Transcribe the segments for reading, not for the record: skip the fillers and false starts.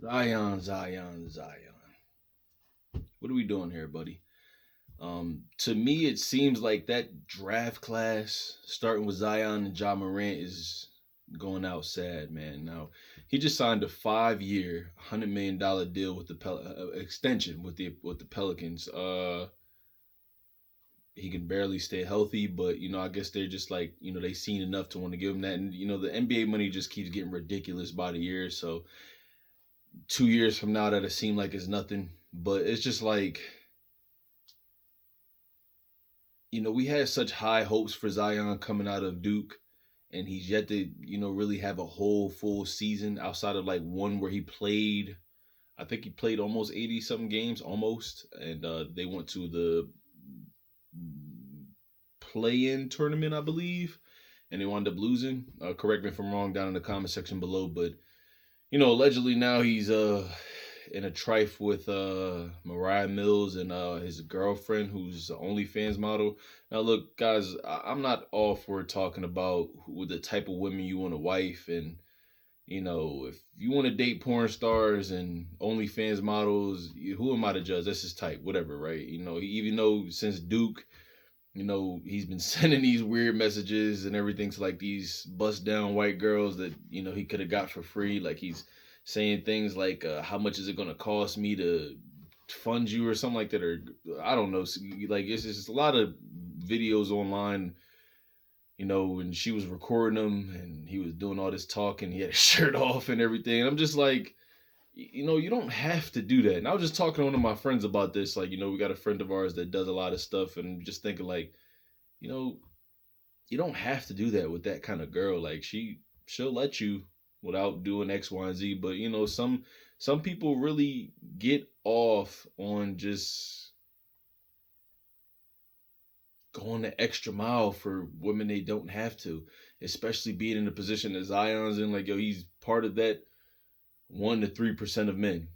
Zion. What are we doing here, buddy? To me, it seems like that draft class, starting with Zion and Ja Morant, is going out sad, man. Now, he just signed a 5-year, $100 million deal with the extension with the Pelicans. He can barely stay healthy, but I guess they're just like they seen enough to want to give him that, and the NBA money just keeps getting ridiculous by the year. So 2 years from now, that'll seem like it's nothing, but it's just like we had such high hopes for Zion coming out of Duke, and he's yet to, really have a whole full season outside of like one where he played. I think he played almost 80 something games, almost, and they went to the play-in tournament, I believe, and they wound up losing. Correct me if I'm wrong down in the comment section below, but allegedly now he's in a trife with Mariah Mills and his girlfriend, who's the OnlyFans model. Now, look, guys, I'm not all for talking about the type of women you want to wife, and if you want to date porn stars and OnlyFans models, who am I to judge? That's his type, whatever, right? Even though since Duke, he's been sending these weird messages and everything to like these bust down white girls that he could have got for free. Like he's saying things like, "How much is it going to cost me to fund you?" or something like that, or I don't know. Like it's just a lot of videos online. And she was recording him, and he was doing all this talking. He had his shirt off and everything. And I'm just like, you don't have to do that. And I was just talking to one of my friends about this. Like, we got a friend of ours that does a lot of stuff, and just thinking like, you know, you don't have to do that with that kind of girl. Like she'll let you without doing X, Y, and Z. But some people really get off on just going the extra mile for women they don't have to, especially being in the position that Zion's in. Like, yo, he's part of that 1 to 3% of men.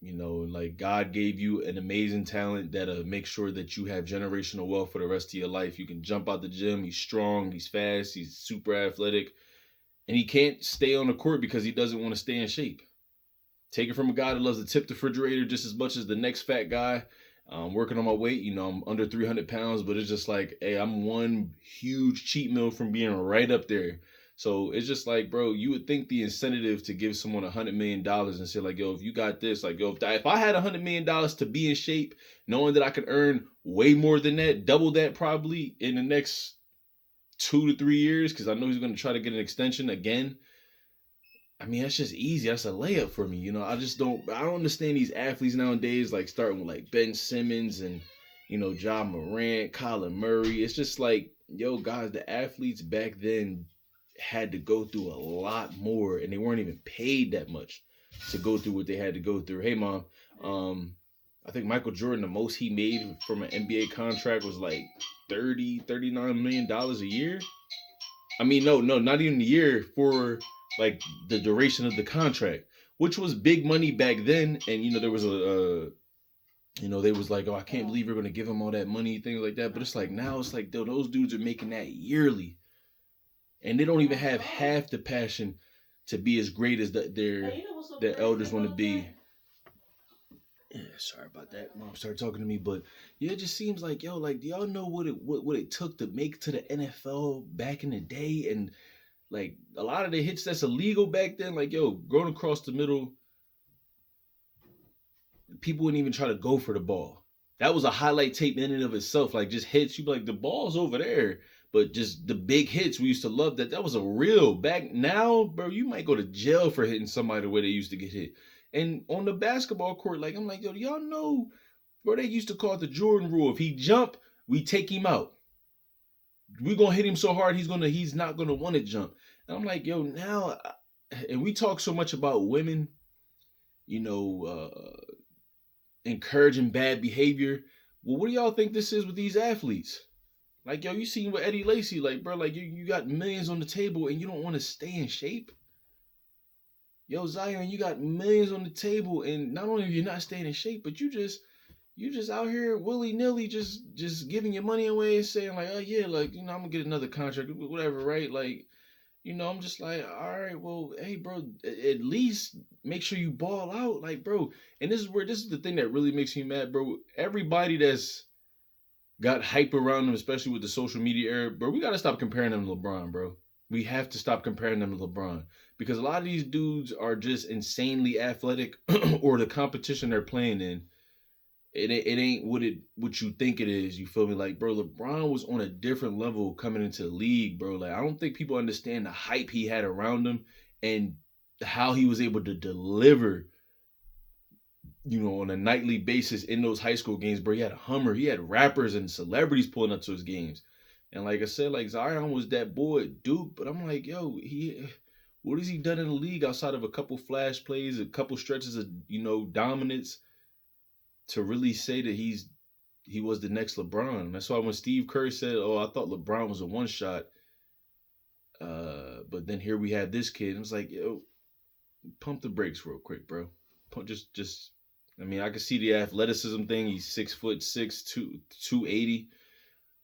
And like God gave you an amazing talent that'll make sure that you have generational wealth for the rest of your life. You can jump out the gym. He's strong. He's fast. He's super athletic, and he can't stay on the court because he doesn't want to stay in shape. Take it from a guy that loves to tip the refrigerator just as much as the next fat guy. I'm working on my weight. I'm under 300 pounds, but it's just like, hey, I'm one huge cheat meal from being right up there. So it's just like, bro, you would think the incentive to give someone $100 million and say, like, yo, if you got this, like, yo, if I had $100 million to be in shape, knowing that I could earn way more than that, double that probably in the next 2 to 3 years, because I know he's going to try to get an extension again. I mean, that's just easy. That's a layup for me. I don't understand these athletes nowadays, like starting with like Ben Simmons and, Ja Morant, Kyler Murray. It's just like, yo, guys, the athletes back then had to go through a lot more, and they weren't even paid that much to go through what they had to go through. Hey, mom, I think Michael Jordan, the most he made from an NBA contract was like 39 million dollars a year. I mean, no, not even a year, for like the duration of the contract, which was big money back then. And there was they was like, oh, I can't believe we're gonna give him all that money, things like that. But it's like now, it's like, those dudes are making that yearly, and they don't even have half the passion to be as great as their elders want to be. Yeah, sorry about that. Mom started talking to me, but yeah, it just seems like, yo, like, do y'all know what it took to make to the NFL back in the day? And like a lot of the hits that's illegal back then, like, yo, going across the middle, people wouldn't even try to go for the ball. That was a highlight tape in and of itself. Like, just hits, you'd be like, the ball's over there. But just the big hits, we used to love that. That was a real back now, bro. You might go to jail for hitting somebody the way they used to get hit. And on the basketball court, like, I'm like, yo, y'all know, bro, they used to call it the Jordan rule. If he jump, we take him out. We gonna hit him so hard he's not gonna want to jump. And I'm like, yo, now, and we talk so much about women, you know, encouraging bad behavior. Well, what do y'all think this is with these athletes? Like, yo, you seen with Eddie Lacy, like, bro, like, you got millions on the table and you don't want to stay in shape. Yo, Zion, you got millions on the table, and not only are you not staying in shape, but you just out here willy nilly, just giving your money away and saying like, oh yeah, like, I'm gonna get another contract, whatever, right? Like, I'm just like, all right, well, hey, bro, at least make sure you ball out, like, bro. And this is the thing that really makes me mad, bro. Everybody that's got hype around them, especially with the social media era, bro, we gotta stop comparing them to LeBron, bro. We have to stop comparing them to LeBron because a lot of these dudes are just insanely athletic, or the competition they're playing in, it ain't what you think it is. You feel me? Like, bro, LeBron was on a different level coming into the league, bro. Like, I don't think people understand the hype he had around him and how he was able to deliver, on a nightly basis in those high school games, bro. He had a Hummer, he had rappers and celebrities pulling up to his games. And like I said, like Zion was that boy at Duke, but I'm like, yo, what has he done in the league outside of a couple flash plays, a couple stretches of, dominance to really say that he was the next LeBron. That's why when Steve Kerr said, "Oh, I thought LeBron was a one shot," but then here we had this kid. I was like, "Yo, pump the brakes real quick, bro. Just. I mean, I can see the athleticism thing. He's 6'6", 280,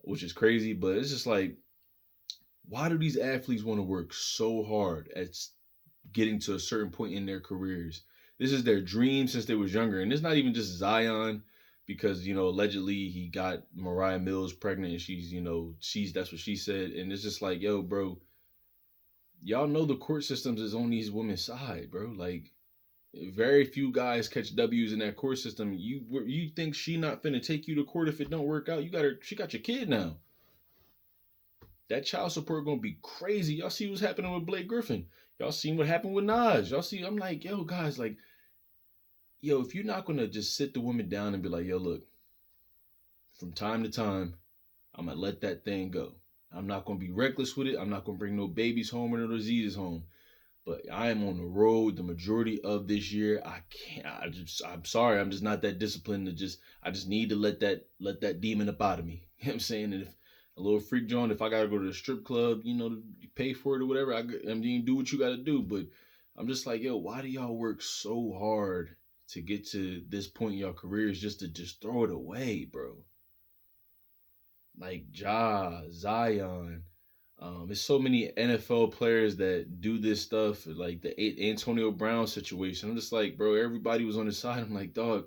which is crazy. But it's just like, why do these athletes want to work so hard at getting to a certain point in their careers? This is their dream since they was younger, and it's not even just Zion, because allegedly he got Mariah Mills pregnant, and she's that's what she said, and it's just like, yo, bro, y'all know the court systems is on these women's side, bro. Like, very few guys catch W's in that court system. You think she not finna take you to court if it don't work out? She got your kid now. That child support gonna be crazy. Y'all see what's happening with Blake Griffin. Y'all seen what happened with Nas. Y'all see, I'm like, yo, guys, like, yo, if you're not gonna just sit the woman down and be like, yo, look, from time to time, I'm gonna let that thing go. I'm not gonna be reckless with it. I'm not gonna bring no babies home or no diseases home. But I am on the road the majority of this year. I can't. I'm sorry. I'm just not that disciplined I just need to let that demon up out of me. You know what I'm saying? And if a little freak joint, if I gotta go to the strip club, you pay for it or whatever, I mean, do what you gotta do. But I'm just like, yo, why do y'all work so hard to get to this point in your careers just to just throw it away, bro? Like Zion. There's so many NFL players that do this stuff, like the Antonio Brown situation. I'm just like, bro, everybody was on his side. I'm like, dog,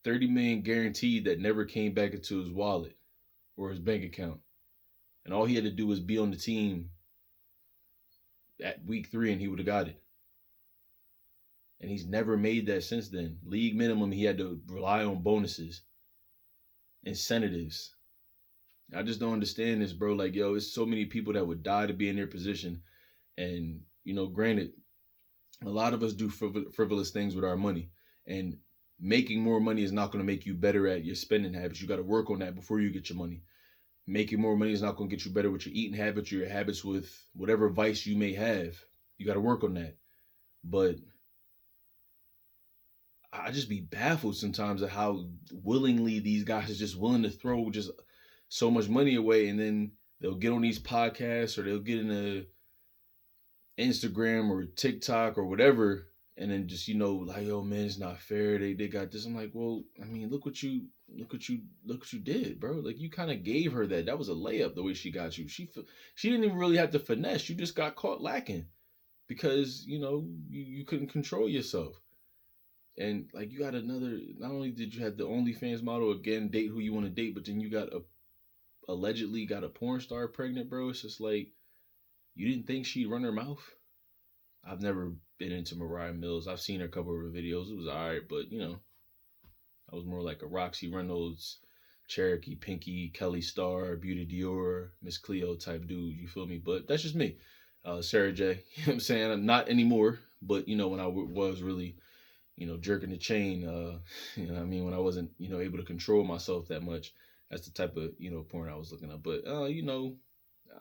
30 million guaranteed that never came back into his wallet or his bank account. And all he had to do was be on the team at week 3 and he would have got it. And he's never made that since then. League minimum, he had to rely on bonuses, incentives. I just don't understand this, bro. Like, yo, it's so many people that would die to be in their position. And, granted, a lot of us do frivolous things with our money. And making more money is not going to make you better at your spending habits. You got to work on that before you get your money. Making more money is not going to get you better with your eating habits or your habits with whatever vice you may have. You got to work on that. But I just be baffled sometimes at how willingly these guys are just willing to throw just so much money away, and then they'll get on these podcasts or they'll get in a Instagram or TikTok or whatever, and then just like, oh man, it's not fair. They got this. I'm like, well, I mean, look what you did, bro. Like, you kind of gave her that. That was a layup the way she got you. She didn't even really have to finesse. You just got caught lacking because you couldn't control yourself. And like, you got another. Not only did you have the OnlyFans model, again, date who you want to date, but then you got allegedly got a porn star pregnant, bro. It's just like, you didn't think she'd run her mouth? I've never been into Mariah Mills. I've seen her couple of her videos. It was alright, but I was more like a Roxy Reynolds, Cherokee, Pinky, Kelly Starr, Beauty Dior, Miss Cleo type dude. You feel me? But that's just me. Sarah J. You know what I'm saying? Not anymore, but when I was really, jerking the chain, what I mean, when I wasn't, able to control myself that much. That's the type of, porn I was looking at. But,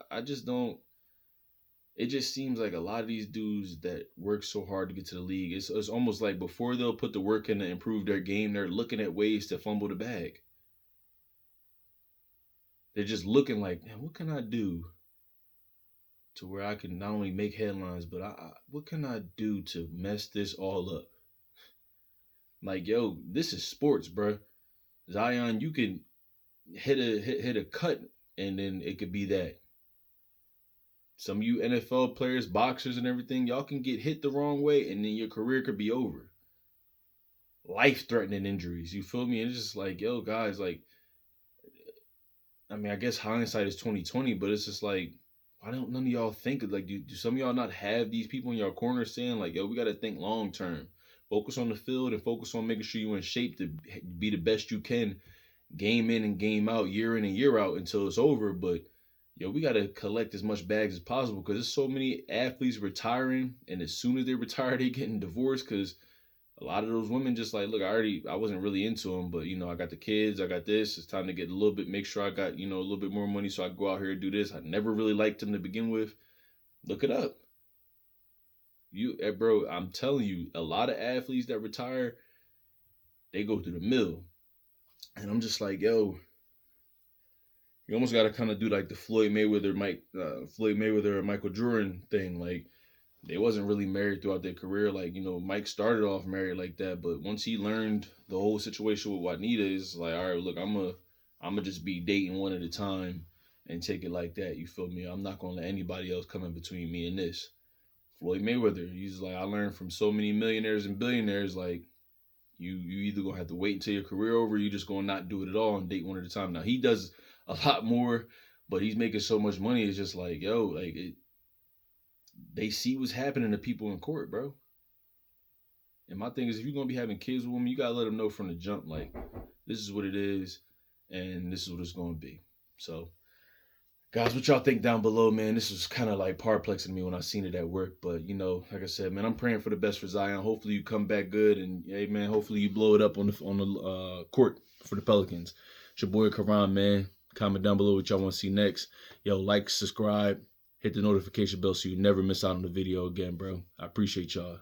I just don't. It just seems like a lot of these dudes that work so hard to get to the league, it's almost like before they'll put the work in to improve their game, they're looking at ways to fumble the bag. They're just looking like, man, what can I do to where I can not only make headlines, but what can I do to mess this all up? Like, yo, this is sports, bro. Zion, you can hit a cut, and then it could be that. some of you NFL players, boxers, and everything, y'all can get hit the wrong way, and then your career could be over. Life-threatening injuries. You feel me? And it's just like, yo, guys, like, I mean, I guess hindsight is 2020, but it's just like, why don't none of y'all think of like, do some of y'all not have these people in your corner saying like, yo, we got to think long term, focus on the field and focus on making sure you're in shape to be the best you can, game in and game out, year in and year out until it's over. But yo, we got to collect as much bags as possible because there's so many athletes retiring, and as soon as they retire, they getting divorced because a lot of those women just like, look, I wasn't really into them, but I got the kids, I got this. It's time to get a little bit, make sure I got a little bit more money so I can go out here and do this. I never really liked them to begin with. Look it up. Bro, I'm telling you, a lot of athletes that retire, they go through the mill, and I'm just like, yo, you almost got to kind of do like the Floyd Mayweather, Michael Jordan thing, like. They wasn't really married throughout their career. Like, Mike started off married like that, but once he learned the whole situation with Juanita, it's like, all right, look, I'm just be dating one at a time and take it like that. You feel me? I'm not gonna let anybody else come in between me and this. Floyd Mayweather, he's like, I learned from so many millionaires and billionaires, like, you either gonna have to wait until your career over, or you just gonna not do it at all and date one at a time. Now he does a lot more, but he's making so much money. It's just like, yo, like they see what's happening to people in court, bro. And my thing is, if you're gonna be having kids with women, you gotta let them know from the jump, like, this is what it is, and this is what it's gonna be. So, guys, what y'all think down below, man? This was kind of like perplexing me when I seen it at work, but like I said, man, I'm praying for the best for Zion. Hopefully, you come back good, and hey, man, hopefully you blow it up on the court for the Pelicans. It's your boy Karan, man. Comment down below what y'all want to see next. Yo, like, subscribe. Hit the notification bell so you never miss out on the video again, bro. I appreciate y'all.